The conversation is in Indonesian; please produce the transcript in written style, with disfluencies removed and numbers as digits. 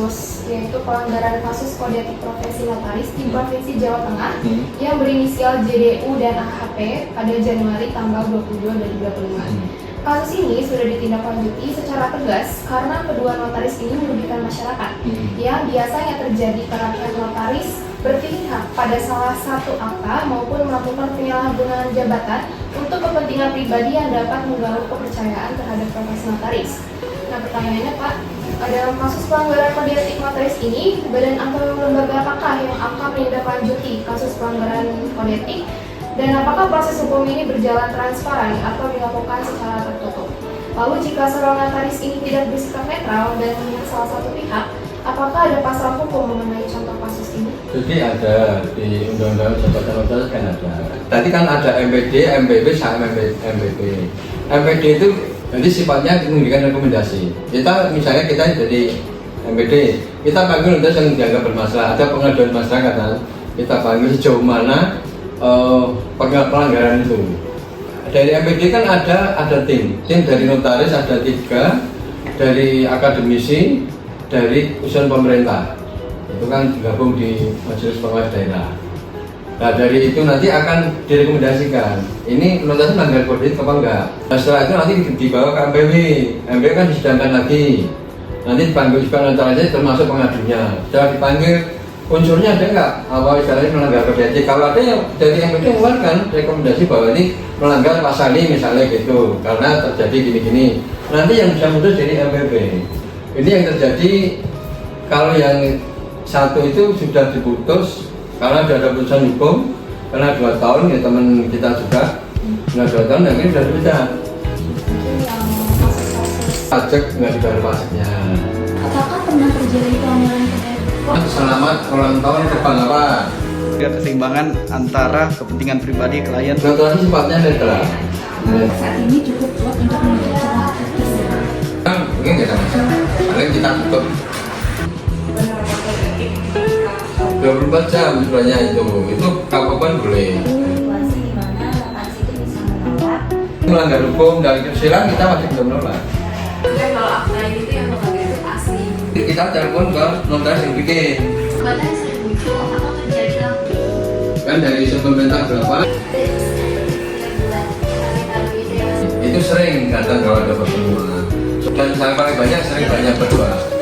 kasus, yaitu pelanggaran kasus kode etik profesi notaris di Provinsi Jawa Tengah yang berinisial JDU dan AHP pada Januari tanggal 22 dan 25. Kasus ini sudah ditindaklanjuti secara tegas karena kedua notaris ini merugikan masyarakat yang biasanya terjadi karena pihak notaris berpihak pada salah satu akta maupun melakukan penyalahgunaan jabatan untuk kepentingan pribadi yang dapat mengganggu kepercayaan terhadap profesi notaris. Nah, pertanyaannya Pak, dalam kasus pelanggaran kode etik notaris ini, badan atau lembaga apakah yang akan menindaklanjuti kasus pelanggaran kode etik? Dan apakah proses hukum ini berjalan transparan atau dilakukan secara tertutup? Lalu jika seorang notaris ini tidak bersikap netral dan memihak salah satu pihak, apakah ada pasal hukum mengenai contoh kasus ini? Jadi ada di Undang-Undang Jabatan Notaris kan ada. Tadi kan ada MPD, MPB, sama MPB. MPD itu nanti sifatnya memberikan rekomendasi. Misalnya kita jadi MPD, kita panggil notaris yang dianggap bermasalah, ada pengaduan masyarakat, kita panggil sejauh mana pelanggaran itu. Dari MPD kan ada tim dari notaris ada 3, dari akademisi, dari urusan pemerintah. Itu kan digabung di Majelis Pengawas Daerah. Nah dari itu nanti akan direkomendasikan ini notaris melanggar kode etik apa enggak. Nah, setelah itu nanti dibawa ke MPW. MPW kan disidangkan lagi. Nanti dipanggil juga notaris termasuk pengadunya. Setelah dipanggil unsurnya ada enggak? Apa istilahnya melanggar kode etik? Kalau ada yang dari MPD mengeluarkan rekomendasi bahwa ini melanggar pasal ini misalnya gitu, karena terjadi gini-gini. Nanti yang bisa mutus jadi MPB. Ini yang terjadi kalau yang satu itu sudah diputus karena sudah ada putusan hukum, karena 2 tahun ya teman kita juga, nah 2 tahun dan ini sudah dipecat. Pajak nggak dibayar pajaknya. Apakah pernah terjadi pelanggaran kode etik? Selamat ulang tahun ke Bang apa? Keseimbangan antara kepentingan pribadi klien. Notaris sifatnya netral. Saat ini cukup kuat untuk menutup celah kritis. Mungkin tidak masalah. Paling kita tutup 24 jam sebenarnya itu kapan boleh. Situasi di mana notaris itu bisa menolak. Melanggar hukum dan kesusilaan kita masih belum menolak. Dan kalau akta itu yang lembaga itu asli. Kita telepon ke notaris yang bikin. Bahkan sering muncul apakah terjadi lagi? Kan dari isu pemerintah berapa? Itu sering datang kalau ada pertemuan. Dan yang paling banyak sering banyak berdua.